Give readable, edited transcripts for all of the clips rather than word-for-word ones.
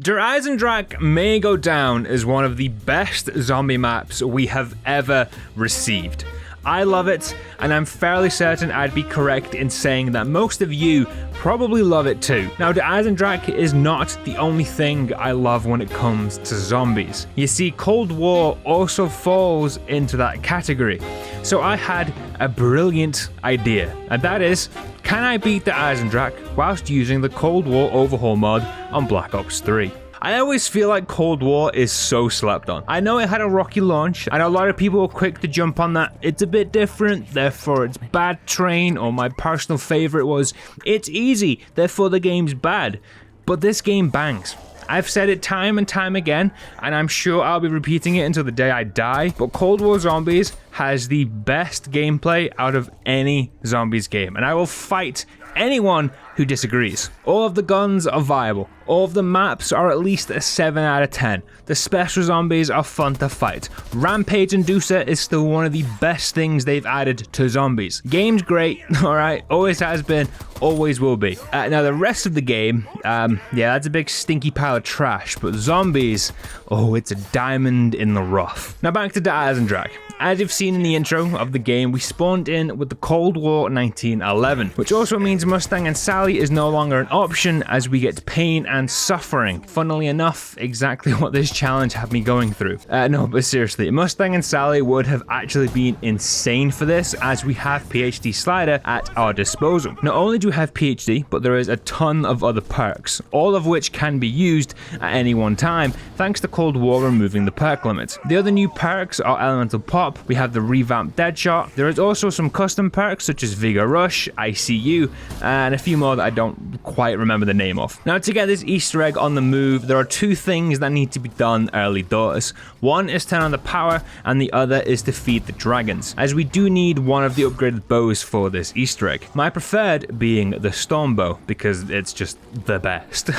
Der Eisendrache may go down as one of the best zombie maps we have ever received. I love it, and I'm fairly certain I'd be correct in saying that most of you probably love it too. Now, the Eisendrache is not the only thing I love when it comes to zombies. You see, Cold War also falls into that category. So I had a brilliant idea, and that is, can I beat the Eisendrache whilst using the Cold War overhaul mod on Black Ops 3? I always feel like Cold War is so slept on. I know it had a rocky launch, and a lot of people were quick to jump on that. It's a bit different, therefore it's bad train, or my personal favorite was, it's easy, therefore the game's bad. But this game bangs. I've said it time and time again, and I'm sure I'll be repeating it until the day I die, but Cold War Zombies has the best gameplay out of any zombies game, and I will fight anyone who disagrees. All of the guns are viable. All of the maps are at least a 7 out of 10. The special zombies are fun to fight. Rampage Inducer is still one of the best things they've added to zombies. Game's great, alright, always has been, always will be. Now the rest of the game, yeah, that's a big stinky pile of trash, but zombies, oh, it's a diamond in the rough. Now back to the Eisendrache. As you've seen in the intro of the game, we spawned in with the Cold War 1911, which also means Mustang and Sally is no longer an option as we get pain and suffering. Funnily enough, exactly what this challenge had me going through. No, but seriously, Mustang and Sally would have actually been insane for this as we have PhD Slider at our disposal. Not only do we have PhD, but there is a ton of other perks, all of which can be used at any one time thanks to Cold War removing the perk limit. The other new perks are Elemental Pop, we have the revamped Deadshot, there is also some custom perks such as Vigor Rush, ICU, and a few more that I don't quite remember the name of. Now to get this Easter egg on the move, there are two things that need to be done early doors. One is turn on the power, and the other is to feed the dragons, as we do need one of the upgraded bows for this Easter egg. My preferred being the Storm Bow, because it's just the best.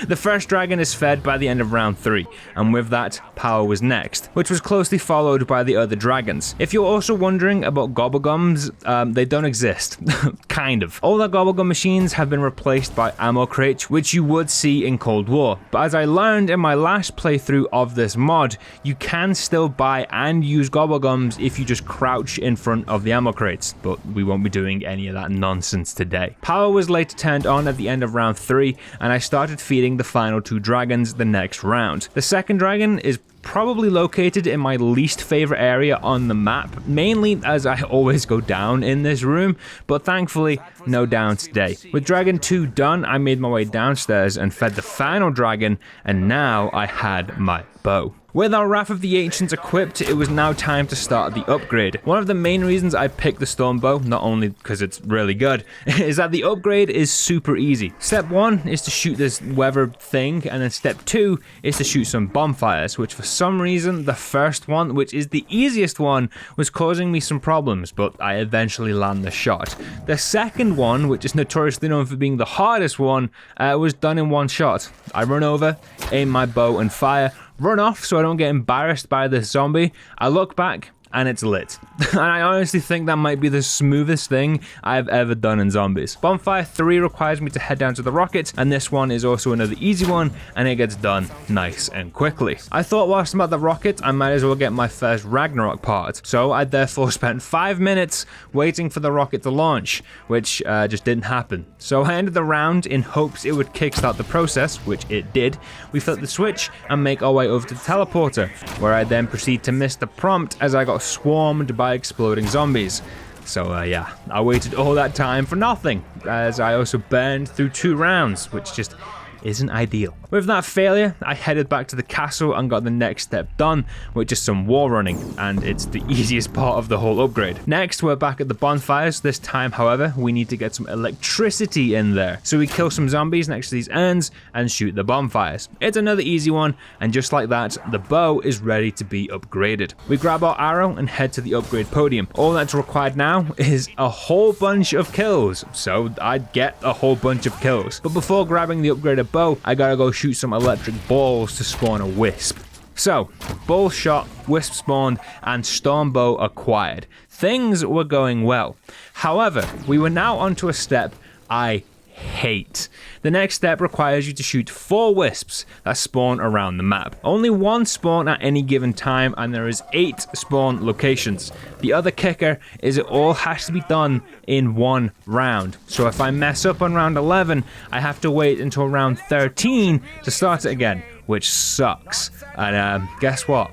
The first dragon is fed by the end of round 3, and with that, power was next, which was closely followed by the other dragons. If you're also wondering about Gobblegums, they don't exist. Kind of. All the Gobblegum machines have been replaced by ammo crates, which you would see in Cold War. But as I learned in my last playthrough of this mod, you can still buy and use Gobblegums if you just crouch in front of the ammo crates, but we won't be doing any of that nonsense today. Power was later turned on at the end of round 3, and I started feeding the final 2 dragons the next round. The second dragon is probably located in my least favorite area on the map, mainly as I always go down in this room, but thankfully no down today. With Dragon 2 done, I made my way downstairs and fed the final dragon, and now I had my bow. With our Wrath of the Ancients equipped, it was now time to start the upgrade. One of the main reasons I picked the Stormbow, not only because it's really good, is that the upgrade is super easy. Step 1 is to shoot this weather thing, and then step 2 is to shoot some bonfires, which for some reason, the first one, which is the easiest one, was causing me some problems, but I eventually land the shot. The second one, which is notoriously known for being the hardest one, was done in one shot. I run over, aim my bow and fire, run off so I don't get embarrassed by this zombie. I look back and it's lit. And I honestly think that might be the smoothest thing I've ever done in zombies. Bonfire 3 requires me to head down to the rocket, and this one is also another easy one, and it gets done nice and quickly. I thought whilst I'm at the rocket, I might as well get my first Ragnarok part, so I therefore spent 5 minutes waiting for the rocket to launch, which just didn't happen. So I ended the round in hopes it would kickstart the process, which it did. We flip the switch and make our way over to the teleporter, where I then proceed to miss the prompt as I got swarmed by exploding zombies. So yeah, I waited all that time for nothing, as I also burned through 2 rounds, which just isn't ideal. With that failure, I headed back to the castle and got the next step done, which is some wall running, and it's the easiest part of the whole upgrade. Next, we're back at the bonfires. This time, however, we need to get some electricity in there. So we kill some zombies next to these urns and shoot the bonfires. It's another easy one, and just like that, the bow is ready to be upgraded. We grab our arrow and head to the upgrade podium. All that's required now is a whole bunch of kills, so I'd get a whole bunch of kills. But before grabbing the upgraded bow, I gotta go shoot some electric balls to spawn a wisp. So, ball shot, wisp spawned, and Stormbow acquired. Things were going well. However, we were now onto a step I hate. The next step requires you to shoot 4 wisps that spawn around the map. Only one spawn at any given time, and there is 8 spawn locations. The other kicker is it all has to be done in one round. So if I mess up on round 11, I have to wait until round 13 to start it again, which sucks. And guess what?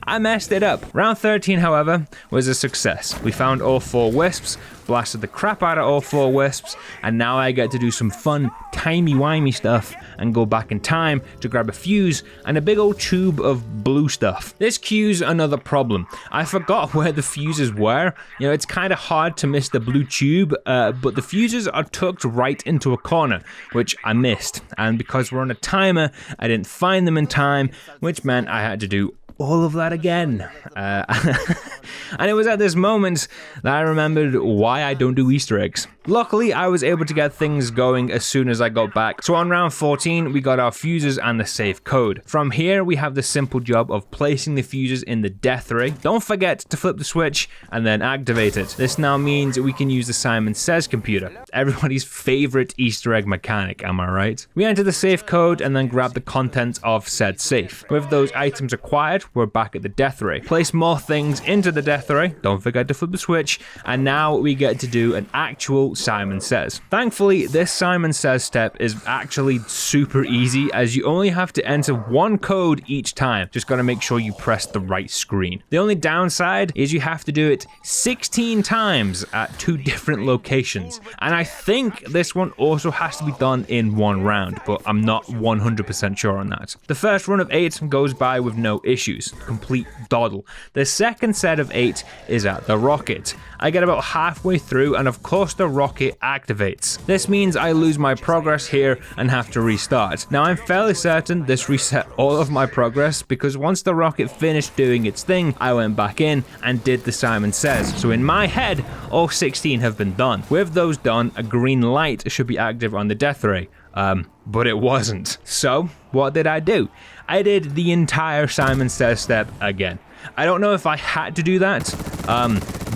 I messed it up. Round 13, however, was a success. We found all 4 wisps, blasted the crap out of all 4 wisps, and now I get to do some fun timey-wimey stuff and go back in time to grab a fuse and a big old tube of blue stuff. This cues another problem. I forgot where the fuses were. You know, it's kind of hard to miss the blue tube, but the fuses are tucked right into a corner, which I missed. And because we're on a timer, I didn't find them in time, which meant I had to do all of that again. And it was at this moment that I remembered why I don't do Easter eggs. Luckily, I was able to get things going as soon as I got back. So on round 14, we got our fuses and the safe code. From here, we have the simple job of placing the fuses in the death ray. Don't forget to flip the switch and then activate it. This now means we can use the Simon Says computer, everybody's favorite Easter egg mechanic, am I right? We enter the safe code and then grab the contents of said safe. With those items acquired, we're back at the death ray. Place more things into the death ray, don't forget to flip the switch, and now we get to do an actual Simon Says. Thankfully, this Simon Says step is actually super easy, as you only have to enter one code each time. Just gotta make sure you press the right screen. The only downside is you have to do it 16 times at 2 different locations, and I think this one also has to be done in one round, but I'm not 100% sure on that. The first run of 8 goes by with no issues, complete doddle. The second set of 8 is at the rocket. I get about halfway through, and of course the rocket activates. This means I lose my progress here and have to restart. Now I'm fairly certain this reset all of my progress, because once the rocket finished doing its thing, I went back in and did the Simon Says. So in my head, all 16 have been done. With those done, a green light should be active on the death ray. But it wasn't. So what did I do? I did the entire Simon Says step again. I don't know if I had to do that,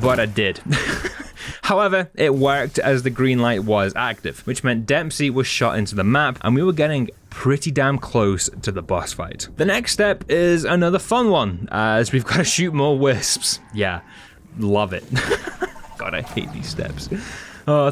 but I did. However, it worked as the green light was active, which meant Dempsey was shot into the map and we were getting pretty damn close to the boss fight. The next step is another fun one, as we've got to shoot more wisps. Yeah, love it. God, I hate these steps.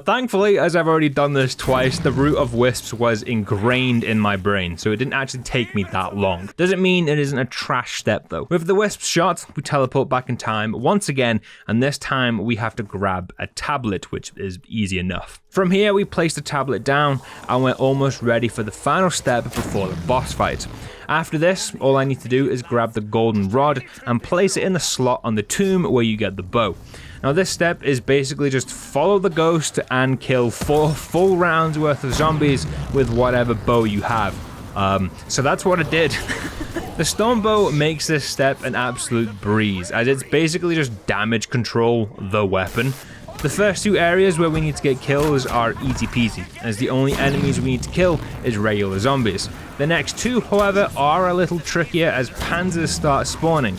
Thankfully, as I've already done this twice, the route of wisps was ingrained in my brain, so it didn't actually take me that long. Doesn't mean it isn't a trash step though. With the wisps shot, we teleport back in time once again, and this time we have to grab a tablet, which is easy enough. From here, we place the tablet down, and we're almost ready for the final step before the boss fight. After this, all I need to do is grab the golden rod and place it in the slot on the tomb where you get the bow. Now this step is basically just follow the ghost and kill 4 full rounds worth of zombies with whatever bow you have. So that's what I did. The stone bow makes this step an absolute breeze, as it's basically just damage control the weapon. The first 2 areas where we need to get kills are easy peasy, as the only enemies we need to kill is regular zombies. The next 2, however, are a little trickier as panzers start spawning.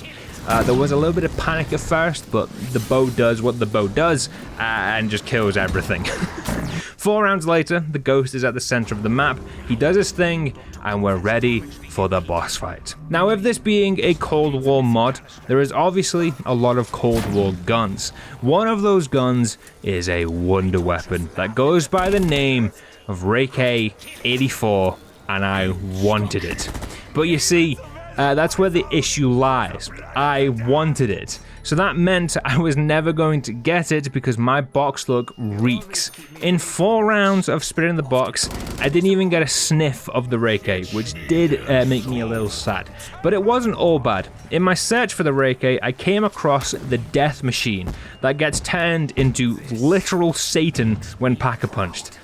There was a little bit of panic at first, but the bow does what the bow does and just kills everything. 4 rounds later, the ghost is at the center of the map, he does his thing, and we're ready for the boss fight. Now, with this being a Cold War mod, there is obviously a lot of Cold War guns. One of those guns is a wonder weapon that goes by the name of AK-84, and I wanted it. But you see, that's where the issue lies. I wanted it. So that meant I was never going to get it because my box look reeks. In 4 rounds of splitting the box, I didn't even get a sniff of the Reiki, which did make me a little sad. But it wasn't all bad. In my search for the Reiki, I came across the death machine that gets turned into literal Satan when Pack-a-Punched.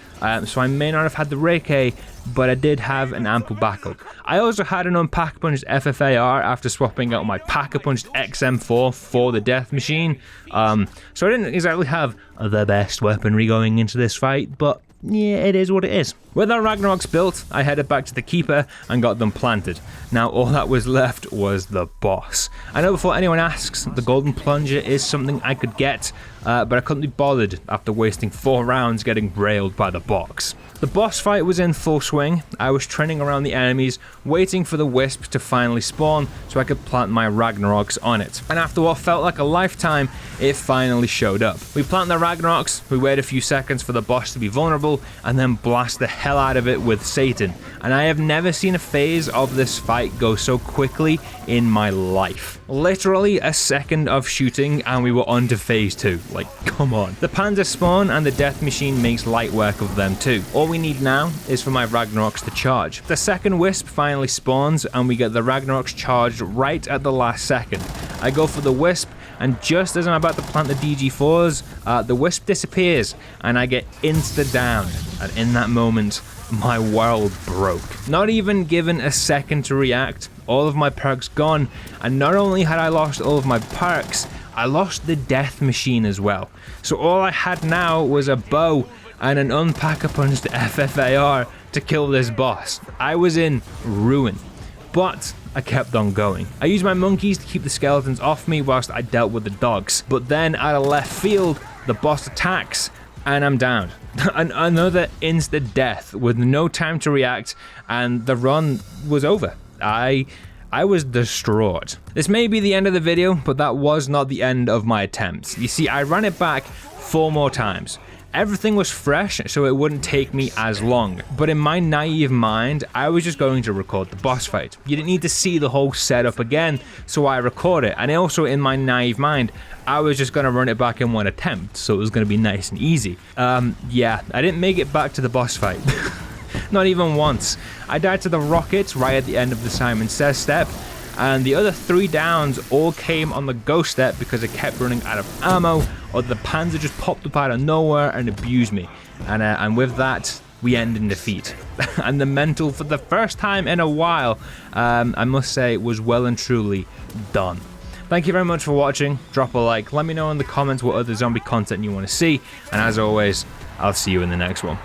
So I may not have had the Reiki, but I did have an ample backup. I also had an unpack-punched FFAR after swapping out my pack-a-punched XM4 for the death machine. So I didn't exactly have the best weaponry going into this fight, but yeah, it is what it is. With our Ragnaroks built, I headed back to the Keeper and got them planted. Now all that was left was the boss. I know before anyone asks, the Golden Plunger is something I could get, but I couldn't be bothered after wasting 4 rounds getting railed by the box. The boss fight was in full swing. I was training around the enemies, waiting for the wisp to finally spawn so I could plant my Ragnaroks on it. And after what felt like a lifetime, it finally showed up. We plant the Ragnaroks, we wait a few seconds for the boss to be vulnerable, and then blast the hell out of it with Satan. And I have never seen a phase of this fight go so quickly in my life. Literally a second of shooting and we were on to phase 2. Like, come on. The Panzer spawn and the death machine makes light work of them too. All we need now is for my Ragnaroks to charge. The second wisp finally spawns and we get the Ragnaroks charged right at the last second. I go for the wisp, and just as I'm about to plant the DG4s, the wisp disappears and I get insta-downed. And in that moment, my world broke. Not even given a second to react, all of my perks gone, and not only had I lost all of my perks, I lost the death machine as well. So all I had now was a bow and an unpack-a-punch FFAR to kill this boss. I was in ruin. But I kept on going. I used my monkeys to keep the skeletons off me whilst I dealt with the dogs. But then out of left field, the boss attacks and I'm down. Another instant death with no time to react, and the run was over. I was distraught. This may be the end of the video, but that was not the end of my attempts. You see, I ran it back 4 more times. Everything was fresh, so it wouldn't take me as long. But in my naive mind, I was just going to record the boss fight. You didn't need to see the whole setup again, so I record it. And also in my naive mind, I was just going to run it back in 1 attempt, so it was going to be nice and easy. Yeah, I didn't make it back to the boss fight. Not even once. I died to the rockets right at the end of the Simon Says step, and the other 3 downs all came on the ghost step because I kept running out of ammo, or the Panzer just popped up out of nowhere and abused me. And with that, we end in defeat. And the mental, for the first time in a while, I must say, was well and truly done. Thank you very much for watching. Drop a like. Let me know in the comments what other zombie content you want to see. And as always, I'll see you in the next one.